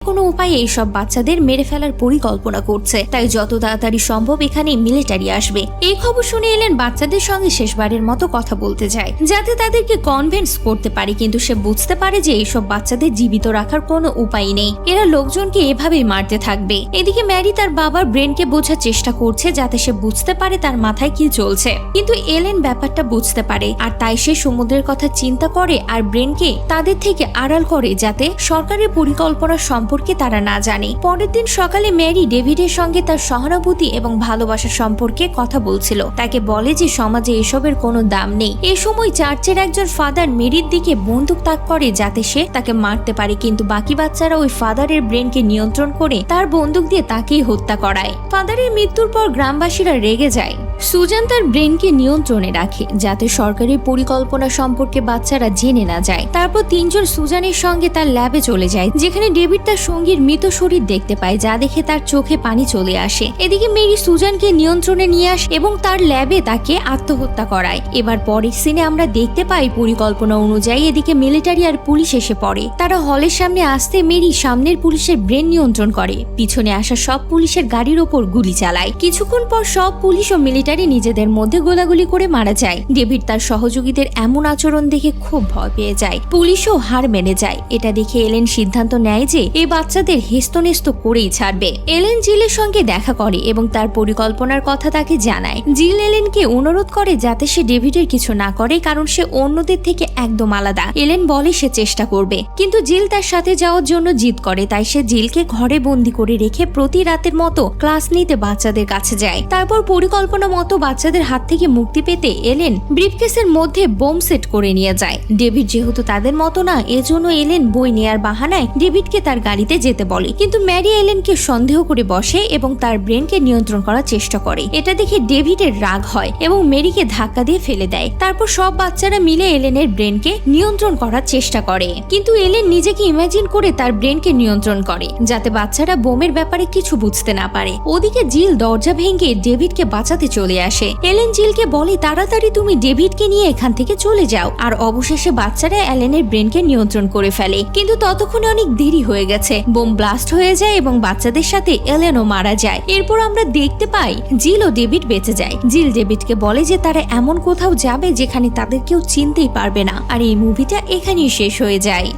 কোনো উপায়ে এইসব বাচ্চাদের মেরে ফেলার পরিকল্পনা করছে, তাই যত তাড়াতাড়ি সম্ভব এখানে মিলিটারি আসবে। এই খবর শুনে এলেন বাচ্চাদের সঙ্গে শেষবারের মতো কথা বলতে যায়, যাতে তাদেরকে কনভিন্স করতে পারে, কিন্তু সে বুঝতে পারে যে এইসব বাচ্চাদের জীবিত রাখার কোনো উপায় নেই, এরা লোকজনকে এভাবেই মারতে থাকবে। এদিকে ম্যারি তার বাবার ব্রেনকে বোঝার চেষ্টা করছে যাতে সে বুঝতে পারে তার মাথায় কি চলছে, কিন্তু এলেন ব্যাপারটা বুঝতে পারে, আর তাই সে সমুদ্রের কথা চিন্তা করে আর ব্রেনকে তাদের থেকে আড়াল করে যাতে সরকারের পরিকল্পনা সম্পর্কে তারা না জানে। পরের দিন সকালে ম্যারি ডেভিডের সঙ্গে তার সহানুভূতি এবং ভালোবাসা সম্পর্কে কথা বলছিল। তাকে বলে যে সমাজে এসবের কোনো দাম নেই। এই সময় চার্চের একজন ফাদার মেরির দিকে বন্দুক তাক করে যাতে সে তাকে মারতে পারে, কিন্তু বাকি বাচ্চারা ওই ফাদারের ব্রেনকে নিয়ন্ত্রণ করে তার বন্দুক দিয়ে তাকেই হত্যা করায়। ফাদারের মৃত্যুর পর গ্রামবাসীরা রেগে যায়। সুজান তার ব্রেনকে নিয়ন্ত্রণে রাখে যাতে সরকারি পরিকল্পনা সম্পর্কে বাচ্চারা জেনে না যায়। তারপর তিনজন সুজানের সঙ্গে তার ল্যাবে চলে যায়, যেখানে ডেভিড তার সঙ্গীর মৃত শরীর দেখতে পায়, যা দেখে তার চোখে পানি চলে আসে। এদিকে মেরি সুজানকে নিয়ন্ত্রণে নিয়ে আসে এবং তার ল্যাবে তাকে আত্মহত্যা করায়। এবার পরের সিনে আমরা দেখতে পাই পরিকল্পনা অনুযায়ী এদিকে মিলিটারি আর পুলিশ এসে পড়ে। তারা হলের সামনে আসতে মেরি সামনের পুলিশের ব্রেন নিয়ন্ত্রণ করে, পিছনে আসা সব পুলিশের গাড়ির ওপর গুলি চালায়। কিছুক্ষণ পর সব পুলিশ ও মিলিটারি নিজেদের মধ্যে গোলাগুলি করে মারা যায়। ডেভিড তার সহযোগীদের এমন আচরণ দেখে খুব ভয় পেয়ে যায়, পুলিশও হার মেনে যায়। এটা দেখে এলেন সিদ্ধান্ত নেয় যে এই বাচ্চাদের হেস্তনেস্ত করেই ছাড়বে। এলেন জিলের সঙ্গে দেখা করে এবং তার পরিকল্পনার কথা তাকে জানায়। জিল এলেনকে অনুরোধ করে যাতে সে ডেভিডের কিছু না করে, কারণ সে অন্যদের থেকে একদম আলাদা। এলেন বলে সে চেষ্টা করবে, কিন্তু জিল তার সাথে যাওয়ার জন্য জিদ করে, তাই সে জিলকে ঘরে বন্দি করে রেখে প্রতি রাতের মতো ক্লাস নিতে বাচ্চাদের কাছে যায়। তারপর পরিকল্পনা মতো বাচ্চাদের হাত থেকে মুক্তি পেতে এলেন ব্রিফকেসের মধ্যে বোম সেট করে নিয়ে যায়। ডেভিড যেহেতু তাদের মতো না, এজন্য এলেন বই নেয়ার বাহানায় ডেভিডকে তার গাড়িতে যেতে বলে, কিন্তু ম্যারি এলেনকে সন্দেহ করে বসে এবং তার ব্রেনকে নিয়ন্ত্রণ করার চেষ্টা করে। এটা দেখে ডেভিডের রাগ হয় এবং মেরিকে ধাক্কা দিয়ে ফেলে দেয়। তারপর সব বাচ্চারা মিলে এলেনের ব্রেনকে নিয়ন্ত্রণ করার চেষ্টা করে, কিন্তু এলেন নিজেকে ইমাজিন করে তার ব্রেনকে নিয়ন্ত্রণ করে যাতে বাচ্চারা বোমের ব্যাপারে কিছু বুঝতে না পারে। ওদিকে জিল দরজা ভেঙে ডেভিডকে বাঁচাতে চলে আসে। এলেন জিলকে বলে তাড়াতাড়ি তুমি ডেভিডকে নিয়ে এখান থেকে চলে যাও, আর অবশেষে বাচ্চারা এলেনের ব্রেনকে নিয়ন্ত্রণ করে ফেলে, কিন্তু ততক্ষণে অনেক দেরি হয়ে গেছে। বোম ব্লাস্ট হয়ে যায় এবং বাচ্চাদের সাথে এলেনও মারা যায়। এরপর আমরা দেখতে পাই জিল ও ডেভিড বেঁচে যায়। জিল ডেভিডকে বলে যে তারা এমন কোথাও যাবে যেখানে তাদের কেউ চিনতেই পারবে না, আর এই মুভিটা এখানেই শেষ হয়ে যায়।